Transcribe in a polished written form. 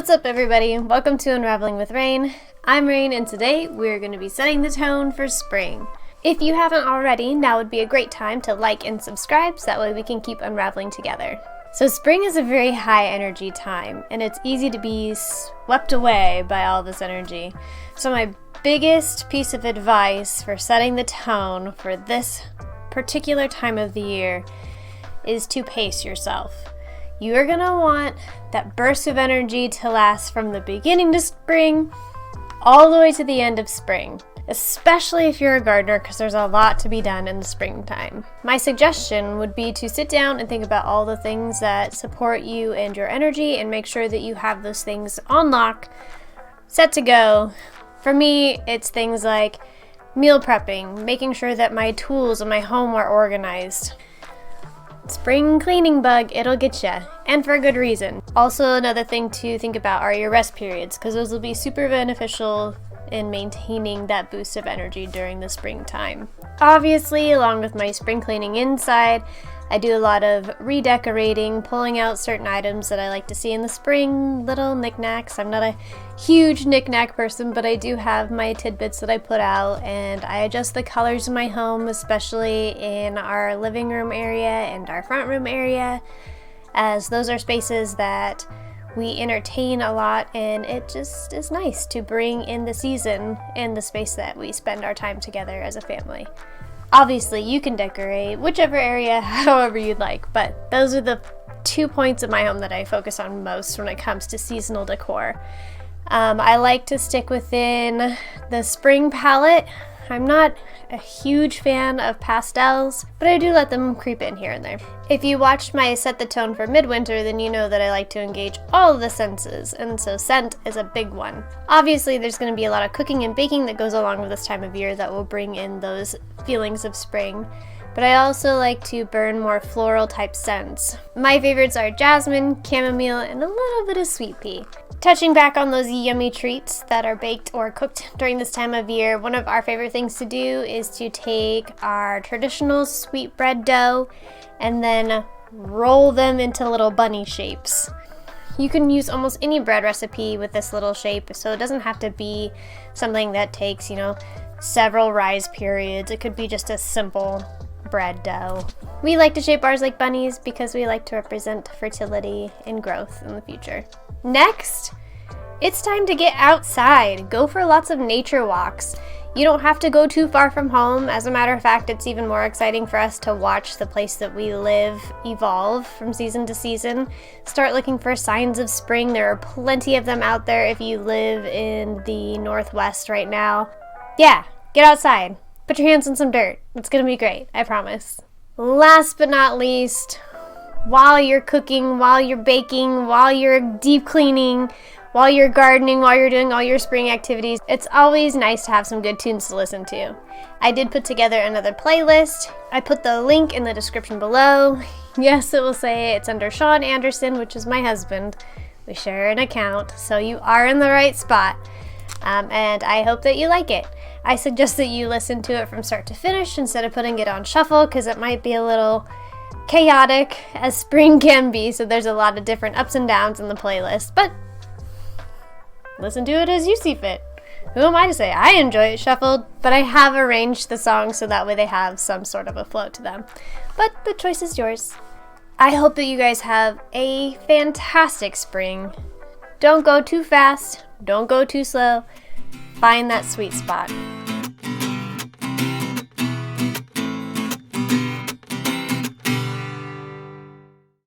What's up, everybody? Welcome to Unraveling with Rain. I'm Rain, and today we're going to be setting the tone for spring. If you haven't already, now would be a great time to like and subscribe so that way we can keep unraveling together. So spring is a very high energy time, and it's easy to be swept away by all this energy. So my biggest piece of advice for setting the tone for this particular time of the year is to pace yourself. You are going to want that burst of energy to last from the beginning to spring all the way to the end of spring, especially if you're a gardener, because there's a lot to be done in the springtime. My suggestion would be to sit down and think about all the things that support you and your energy and make sure that you have those things on lock, set to go. For me, it's things like meal prepping, making sure that my tools in my home are organized. Spring cleaning bug, it'll get ya, and for a good reason. Also, another thing to think about are your rest periods, because those will be super beneficial in maintaining that boost of energy during the springtime. Obviously, along with my spring cleaning inside, I do a lot of redecorating, pulling out certain items that I like to see in the spring, little knickknacks. I'm not a huge knickknack person, but I do have my tidbits that I put out, and I adjust the colors in my home, especially in our living room area and our front room area, as those are spaces that we entertain a lot, and it just is nice to bring in the season in the space that we spend our time together as a family. Obviously, you can decorate whichever area however you'd like, but those are the 2 points of my home that I focus on most when it comes to seasonal decor. I like to stick within the spring palette. I'm not a huge fan of pastels, but I do let them creep in here and there. If you watched my Set the Tone for Midwinter, then you know that I like to engage all of the senses, and so scent is a big one. Obviously, there's going to be a lot of cooking and baking that goes along with this time of year that will bring in those feelings of spring, but I also like to burn more floral type scents. My favorites are jasmine, chamomile, and a little bit of sweet pea. Touching back on those yummy treats that are baked or cooked during this time of year, one of our favorite things to do is to take our traditional sweetbread dough and then roll them into little bunny shapes. You can use almost any bread recipe with this little shape, so it doesn't have to be something that takes, several rise periods. It could be just a simple bread dough. We like to shape ours like bunnies because we like to represent fertility and growth in the future. Next, it's time to get outside. Go for lots of nature walks. You don't have to go too far from home. As a matter of fact, it's even more exciting for us to watch the place that we live evolve from season to season. Start looking for signs of spring. There are plenty of them out there if you live in the Northwest right now. Yeah, get outside. Put your hands in some dirt. It's gonna be great, I promise. Last but not least, while you're cooking, while you're baking, while you're deep cleaning, while you're gardening, while you're doing all your spring activities, it's always nice to have some good tunes to listen to. I did put together another playlist. I put the link in the description below. Yes, it will say it's under Sean Anderson, which is my husband. We share an account, so you are in the right spot. And I hope that you like it. I suggest that you listen to it from start to finish instead of putting it on shuffle, because it might be a little chaotic, as spring can be, so there's a lot of different ups and downs in the playlist, but listen to it as you see fit. Who am I to say? I enjoy it shuffled, but I have arranged the songs so that way they have some sort of a flow to them. But the choice is yours. I hope that you guys have a fantastic spring. Don't go too fast, don't go too slow. Find that sweet spot.